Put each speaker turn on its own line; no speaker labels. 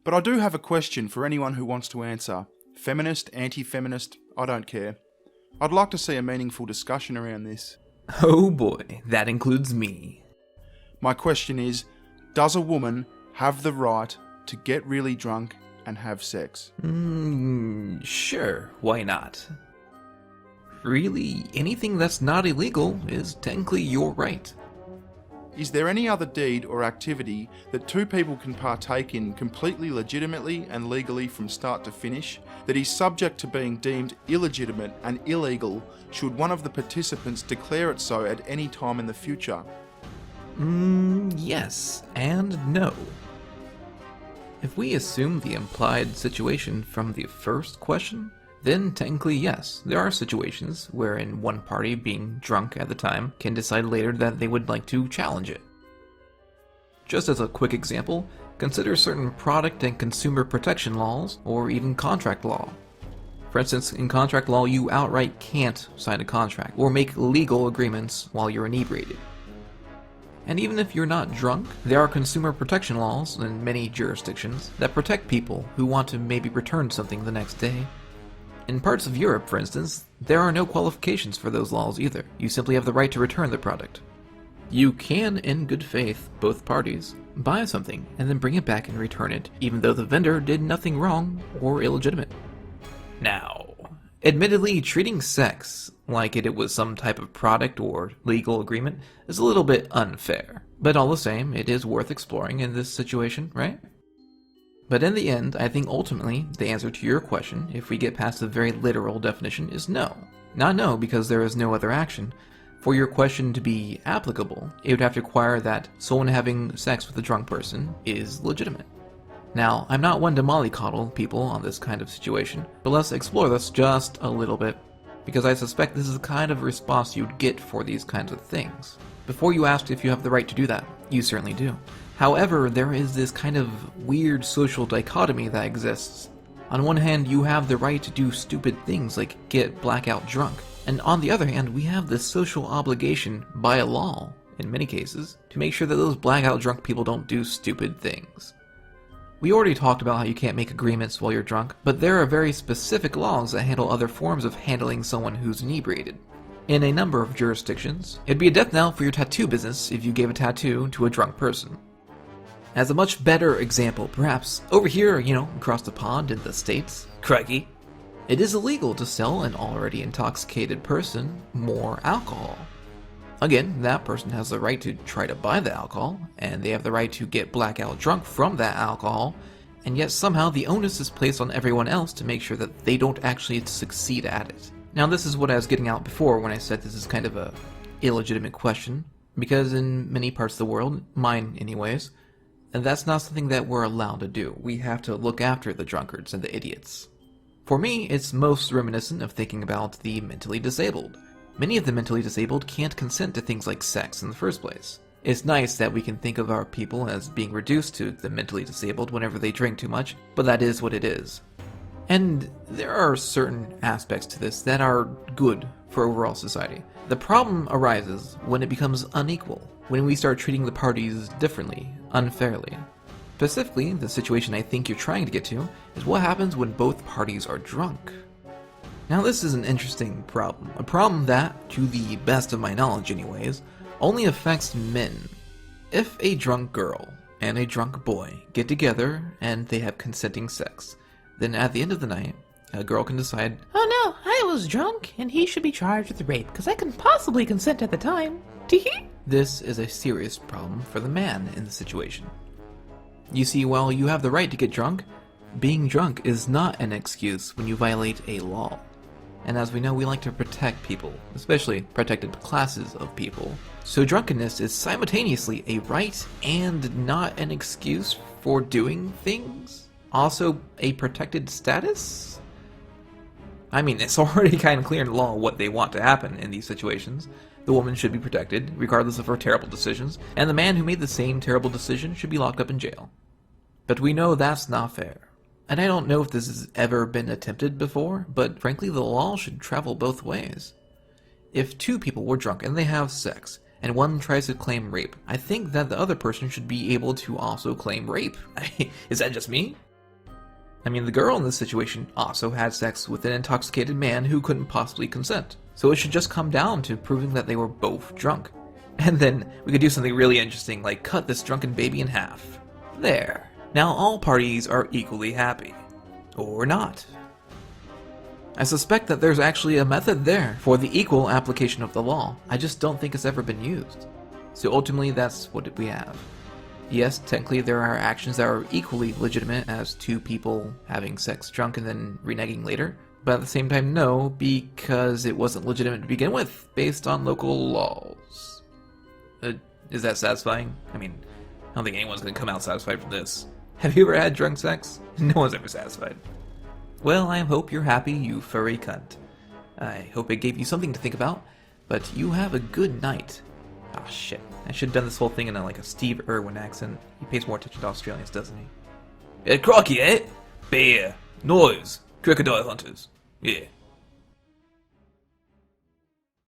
But I do have a question for anyone who wants to answer. Feminist, anti-feminist, I don't care. I'd like to see a meaningful discussion around this.
Oh boy, that includes me.
My question is, does a woman have the right to get really drunk and have sex?
Sure, why not? Really, anything that's not illegal is technically your right.
Is there any other deed or activity that two people can partake in completely legitimately and legally from start to finish that is subject to being deemed illegitimate and illegal should one of the participants declare it so at any time in the future?
Yes and no. If we assume the implied situation from the first question, then technically yes, there are situations wherein one party being drunk at the time can decide later that they would like to challenge it. Just as a quick example, consider certain product and consumer protection laws or even contract law. For instance, in contract law you outright can't sign a contract or make legal agreements while you're inebriated. And even if you're not drunk, there are consumer protection laws in many jurisdictions that protect people who want to maybe return something the next day. In parts of Europe, for instance, there are no qualifications for those laws either. You simply have the right to return the product. You can, in good faith, both parties, buy something and then bring it back and return it, even though the vendor did nothing wrong or illegitimate. Now, admittedly, treating sex like it was some type of product or legal agreement is a little bit unfair. But all the same, it is worth exploring in this situation, right? But in the end, I think ultimately, the answer to your question, if we get past the very literal definition, is no. Not no, because there is no other action. For your question to be applicable, it would have to require that someone having sex with a drunk person is legitimate. Now, I'm not one to mollycoddle people on this kind of situation, but let's explore this just a little bit, because I suspect this is the kind of response you'd get for these kinds of things. Before you asked if you have the right to do that, you certainly do. However, there is this kind of weird social dichotomy that exists. On one hand, you have the right to do stupid things like get blackout drunk, and on the other hand, we have this social obligation by a law, in many cases, to make sure that those blackout drunk people don't do stupid things. We already talked about how you can't make agreements while you're drunk, but there are very specific laws that handle other forms of handling someone who's inebriated. In a number of jurisdictions, it'd be a death knell for your tattoo business if you gave a tattoo to a drunk person. As a much better example, perhaps, over here, across the pond in the States, crikey, it is illegal to sell an already intoxicated person more alcohol. Again, that person has the right to try to buy the alcohol, and they have the right to get blackout drunk from that alcohol, and yet somehow the onus is placed on everyone else to make sure that they don't actually succeed at it. Now, this is what I was getting at before when I said this is kind of a illegitimate question, because in many parts of the world, mine anyways, and that's not something that we're allowed to do. We have to look after the drunkards and the idiots. For me, it's most reminiscent of thinking about the mentally disabled. Many of the mentally disabled can't consent to things like sex in the first place. It's nice that we can think of our people as being reduced to the mentally disabled whenever they drink too much, but that is what it is. And there are certain aspects to this that are good for overall society. The problem arises when it becomes unequal, when we start treating the parties differently, unfairly. Specifically, the situation I think you're trying to get to is what happens when both parties are drunk. Now this is an interesting problem, a problem that, to the best of my knowledge anyways, only affects men. If a drunk girl and a drunk boy get together and they have consenting sex, then at the end of the night, a girl can decide,
"Oh no, I was drunk, and he should be charged with rape, because I couldn't possibly consent at the time. Tee-hee."
This is a serious problem for the man in the situation. You see, while you have the right to get drunk, being drunk is not an excuse when you violate a law. And as we know, we like to protect people, especially protected classes of people. So drunkenness is simultaneously a right and not an excuse for doing things. Also a protected status? I mean, it's already kind of clear in law what they want to happen in these situations. The woman should be protected, regardless of her terrible decisions, and the man who made the same terrible decision should be locked up in jail. But we know that's not fair. And I don't know if this has ever been attempted before, but frankly the law should travel both ways. If two people were drunk and they have sex, and one tries to claim rape, I think that the other person should be able to also claim rape. Is that just me? I mean, the girl in this situation also had sex with an intoxicated man who couldn't possibly consent. So it should just come down to proving that they were both drunk. And then we could do something really interesting, like cut this drunken baby in half. There. Now all parties are equally happy. Or not. I suspect that there's actually a method there for the equal application of the law. I just don't think it's ever been used. So ultimately, that's what we have. Yes, technically there are actions that are equally legitimate as two people having sex drunk and then reneging later, but at the same time no, because it wasn't legitimate to begin with, based on local laws. Is that satisfying? I mean, I don't think anyone's going to come out satisfied from this. Have you ever had drunk sex? No one's ever satisfied. Well, I hope you're happy, you furry cunt. I hope it gave you something to think about, but you have a good night. Ah, shit. I should have done this whole thing in a Steve Irwin accent. He pays more attention to Australians, doesn't he? Crocky, eh? Bear. Noise. Crocodile hunters. Yeah.